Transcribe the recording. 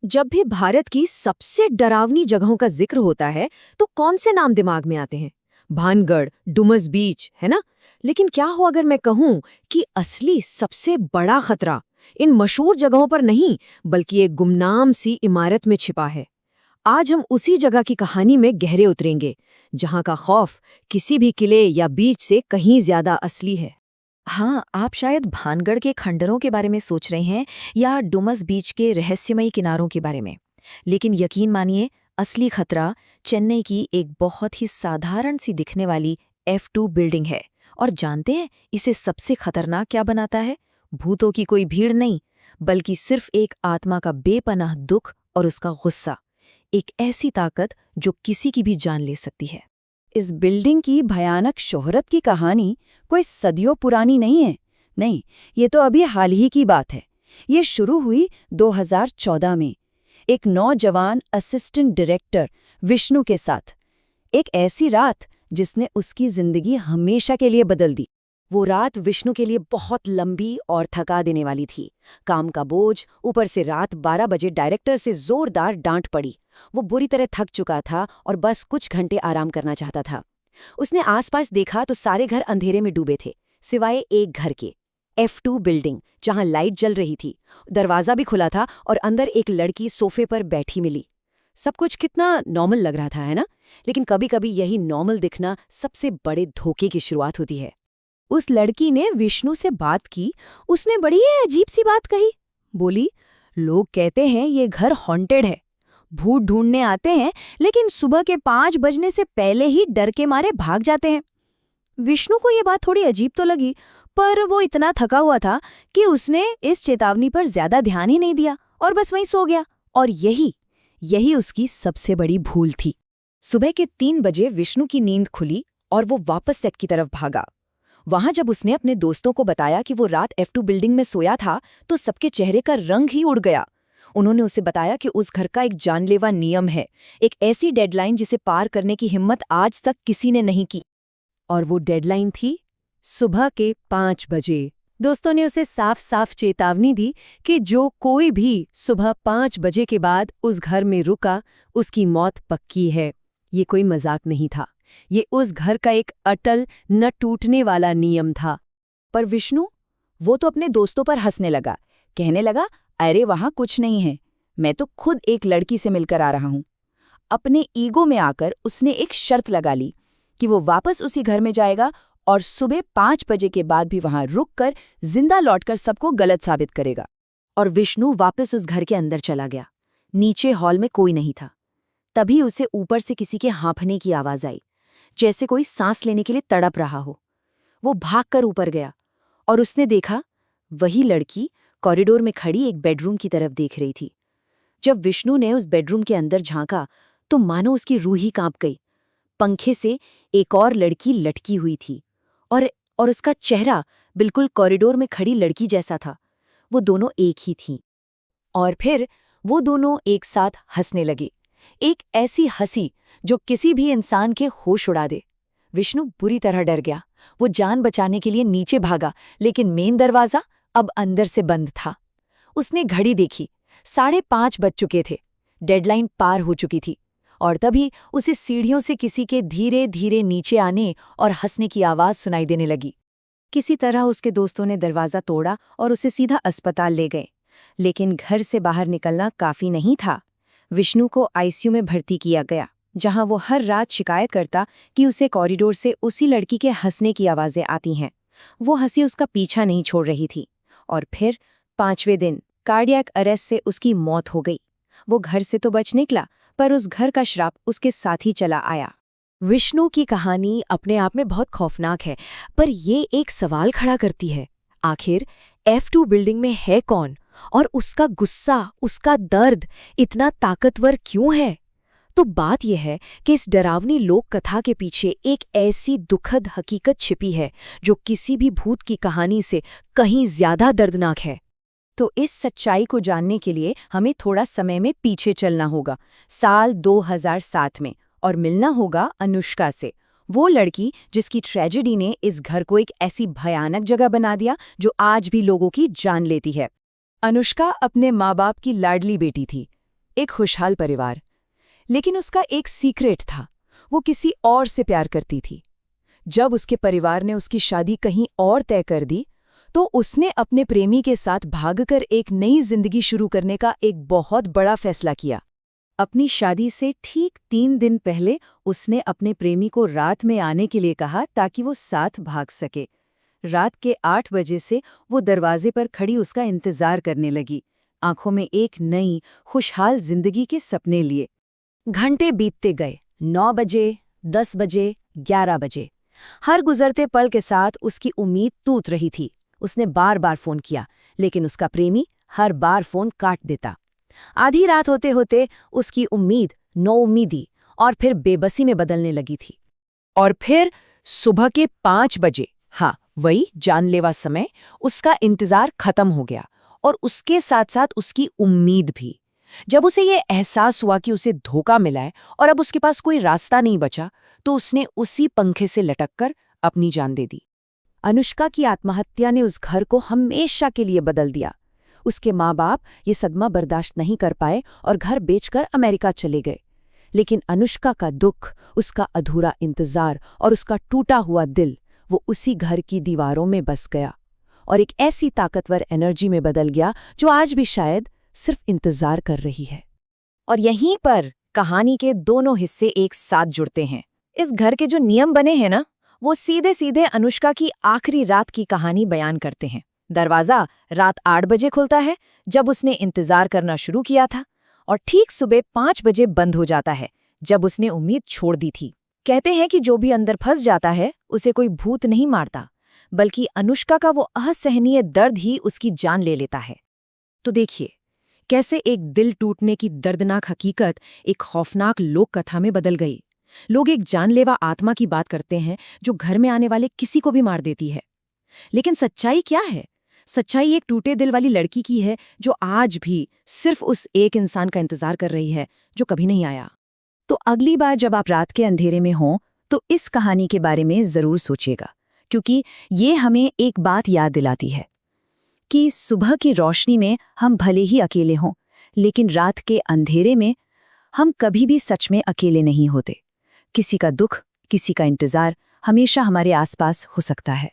जब भी भारत की सबसे डरावनी जगहों का जिक्र होता है तो कौन से नाम दिमाग में आते हैं? भानगढ़, डुमस बीच, है ना? लेकिन क्या हो अगर मैं कहूं कि असली सबसे बड़ा खतरा इन मशहूर जगहों पर नहीं, बल्कि एक गुमनाम सी इमारत में छिपा है। आज हम उसी जगह की कहानी में गहरे उतरेंगे, जहां का खौफ किसी भी किले या बीच से कहीं ज्यादा असली है। हाँ, आप शायद भानगढ़ के खंडरों के बारे में सोच रहे हैं या डुमस बीच के रहस्यमयी किनारों के बारे में। लेकिन यकीन मानिए, असली खतरा चेन्नई की एक बहुत ही साधारण सी दिखने वाली F2 बिल्डिंग है। और जानते हैं इसे सबसे खतरनाक क्या बनाता है? भूतों की कोई भीड़ नहीं, बल्कि सिर्फ एक आत्मा का बेपनाह दुख और उसका गुस्सा। एक ऐसी ताकत जो किसी की भी जान ले सकती है। इस बिल्डिंग की भयानक शोहरत की कहानी कोई सदियों पुरानी नहीं है। नहीं, ये तो अभी हाल ही की बात है। ये शुरू हुई 2014 में एक नौजवान असिस्टेंट डायरेक्टर विष्णु के साथ। एक ऐसी रात जिसने उसकी जिंदगी हमेशा के लिए बदल दी। वो रात विष्णु के लिए बहुत लंबी और थका देने वाली थी। काम का बोझ, ऊपर से रात 12 बजे डायरेक्टर से जोरदार डांट पड़ी। वो बुरी तरह थक चुका था और बस कुछ घंटे आराम करना चाहता था। उसने आसपास देखा तो सारे घर अंधेरे में डूबे थे, सिवाय एक घर के, F2 बिल्डिंग, जहां लाइट जल रही थी। दरवाजा भी खुला था और अंदर एक लड़की सोफे पर बैठी मिली। सब कुछ कितना नॉर्मल लग रहा था, है ना? लेकिन कभी कभी यही नॉर्मल दिखना सबसे बड़े धोखे की शुरुआत होती है। उस लड़की ने विष्णु से बात की। उसने बड़ी अजीब सी बात कही। बोली, लोग कहते हैं ये घर हॉन्टेड है, भूत ढूंढने आते हैं, लेकिन सुबह के 5 बजने से पहले ही डर के मारे भाग जाते हैं। विष्णु को ये बात थोड़ी अजीब तो लगी, पर वो इतना थका हुआ था कि उसने इस चेतावनी पर ज्यादा ध्यान ही नहीं दिया और बस वहीं सो गया। और यही उसकी सबसे बड़ी भूल थी। सुबह के 3 बजे विष्णु की नींद खुली और वो वापस सेट की तरफ भागा। वहां जब उसने अपने दोस्तों को बताया कि वो रात F2 बिल्डिंग में सोया था, तो सबके चेहरे का रंग ही उड़ गया। उन्होंने उसे बताया कि उस घर का एक जानलेवा नियम है, एक ऐसी डेडलाइन जिसे पार करने की हिम्मत आज तक किसी ने नहीं की। और वो डेडलाइन थी सुबह के 5 बजे। दोस्तों ने उसे साफ साफ चेतावनी दी कि जो कोई भी सुबह 5 बजे के बाद उस घर में रुका, उसकी मौत पक्की है। ये कोई मजाक नहीं था, ये उस घर का एक अटल, न टूटने वाला नियम था। पर विष्णु, वो तो अपने दोस्तों पर हंसने लगा, कहने लगा, अरे वहां कुछ नहीं है, मैं तो खुद एक लड़की से मिलकर आ रहा हूं। अपने ईगो में आकर उसने एक शर्त लगा ली कि वो वापस उसी घर में जाएगा और सुबह 5 बजे के बाद भी वहां रुककर जिंदा लौटकर सबको गलत साबित करेगा। और विष्णु वापस उस घर के अंदर चला गया। नीचे हॉल में कोई नहीं था। तभी उसे ऊपर से किसी के हाँफने की आवाज आई, जैसे कोई सांस लेने के लिए तड़प रहा हो। वो भागकर ऊपर गया और उसने देखा वही लड़की कॉरिडोर में खड़ी एक बेडरूम की तरफ देख रही थी। जब विष्णु ने उस बेडरूम के अंदर झांका तो मानो उसकी रूह ही कांप गई। पंखे से एक और लड़की लटकी हुई थी और उसका चेहरा बिल्कुल कॉरिडोर में खड़ी लड़की जैसा था। वो दोनों एक ही थीं। और फिर वो दोनों एक साथ हंसने लगे, एक ऐसी हंसी जो किसी भी इंसान के होश उड़ा दे। विष्णु बुरी तरह डर गया। वो जान बचाने के लिए नीचे भागा, लेकिन मेन दरवाजा अब अंदर से बंद था। उसने घड़ी देखी, 5:30 बज चुके थे। डेडलाइन पार हो चुकी थी। और तभी उसे सीढ़ियों से किसी के धीरे धीरे नीचे आने और हंसने की आवाज सुनाई देने लगी। किसी तरह उसके दोस्तों ने दरवाजा तोड़ा और उसे सीधा अस्पताल ले गए। लेकिन घर से बाहर निकलना काफी नहीं था। विष्णु को आईसीयू में भर्ती किया गया, जहां वो हर रात शिकायत करता कि उसे कॉरिडोर से उसी लड़की के हंसने की आवाजें आती हैं। वो हंसी उसका पीछा नहीं छोड़ रही थी। और फिर 5वें दिन कार्डियक अरेस्ट से उसकी मौत हो गई। वो घर से तो बच निकला, पर उस घर का श्राप उसके साथ ही चला आया। विष्णु की कहानी अपने आप में बहुत खौफनाक है, पर ये एक सवाल खड़ा करती है, आखिर F2 बिल्डिंग में है कौन और उसका गुस्सा, उसका दर्द इतना ताकतवर क्यों है? तो बात यह है कि इस डरावनी लोक कथा के पीछे एक ऐसी दुखद हकीकत छिपी है जो किसी भी भूत की कहानी से कहीं ज्यादा दर्दनाक है। तो इस सच्चाई को जानने के लिए हमें थोड़ा समय में पीछे चलना होगा, साल 2007 में, और मिलना होगा अनुष्का से, वो लड़की जिसकी ट्रेजेडी ने इस घर को एक ऐसी भयानक जगह बना दिया जो आज भी लोगों की जान लेती है। अनुष्का अपने माँ बाप की लाडली बेटी थी। एक खुशहाल परिवार। लेकिन उसका एक सीक्रेट था, वो किसी और से प्यार करती थी। जब उसके परिवार ने उसकी शादी कहीं और तय कर दी, तो उसने अपने प्रेमी के साथ भागकर एक नई जिंदगी शुरू करने का एक बहुत बड़ा फैसला किया। अपनी शादी से ठीक 3 दिन पहले उसने अपने प्रेमी को रात में आने के लिए कहा ताकि वो साथ भाग सके। रात के 8 बजे से वो दरवाजे पर खड़ी उसका इंतजार करने लगी, आंखों में एक नई, खुशहाल जिंदगी के सपने लिए। घंटे बीतते गए। 9 बजे, 10 बजे, 11 बजे। हर गुजरते पल के साथ उसकी उम्मीद टूट रही थी। उसने बार बार फोन किया, लेकिन उसका प्रेमी हर बार फोन काट देता। आधी रात होते होते उसकी उम्मीद नौउम्मीदी और फिर बेबसी में बदलने लगी थी। और फिर सुबह के 5 बजे, हाँ वही जानलेवा समय, उसका इंतजार खत्म हो गया और उसके साथ साथ उसकी उम्मीद भी। जब उसे ये एहसास हुआ कि उसे धोखा मिला है और अब उसके पास कोई रास्ता नहीं बचा, तो उसने उसी पंखे से लटककर अपनी जान दे दी। अनुष्का की आत्महत्या ने उस घर को हमेशा के लिए बदल दिया। उसके माँ बाप ये सदमा बर्दाश्त नहीं कर पाए और घर बेचकर अमेरिका चले गए। लेकिन अनुष्का का दुख, उसका अधूरा इंतजार और उसका टूटा हुआ दिल, वो उसी घर की दीवारों में बस गया और एक ऐसी ताकतवर एनर्जी में बदल गया जो आज भी शायद सिर्फ इंतजार कर रही है। और यहीं पर कहानी के दोनों हिस्से एक साथ जुड़ते हैं। इस घर के जो नियम बने हैं ना, वो सीधे सीधे अनुष्का की आखिरी रात की कहानी बयान करते हैं। दरवाजा रात 8 बजे खुलता है, जब उसने इंतजार करना शुरू किया था, और ठीक सुबह 5 बजे बंद हो जाता है, जब उसने उम्मीद छोड़ दी थी। कहते हैं कि जो भी अंदर फंस जाता है, उसे कोई भूत नहीं मारता, बल्कि अनुष्का का वो असहनीय दर्द ही उसकी जान ले लेता है। तो देखिए कैसे एक दिल टूटने की दर्दनाक हकीकत एक खौफनाक लोक कथा में बदल गई। लोग एक जानलेवा आत्मा की बात करते हैं जो घर में आने वाले किसी को भी मार देती है। लेकिन सच्चाई क्या है? सच्चाई एक टूटे दिल वाली लड़की की है जो आज भी सिर्फ उस एक इंसान का इंतजार कर रही है जो कभी नहीं आया। तो अगली बार जब आप रात के अंधेरे में हों, तो इस कहानी के बारे में जरूर सोचिएगा, क्योंकि ये हमें एक बात याद दिलाती है कि सुबह की रोशनी में हम भले ही अकेले हों, लेकिन रात के अंधेरे में हम कभी भी सच में अकेले नहीं होते। किसी का दुख, किसी का इंतजार हमेशा हमारे आसपास हो सकता है।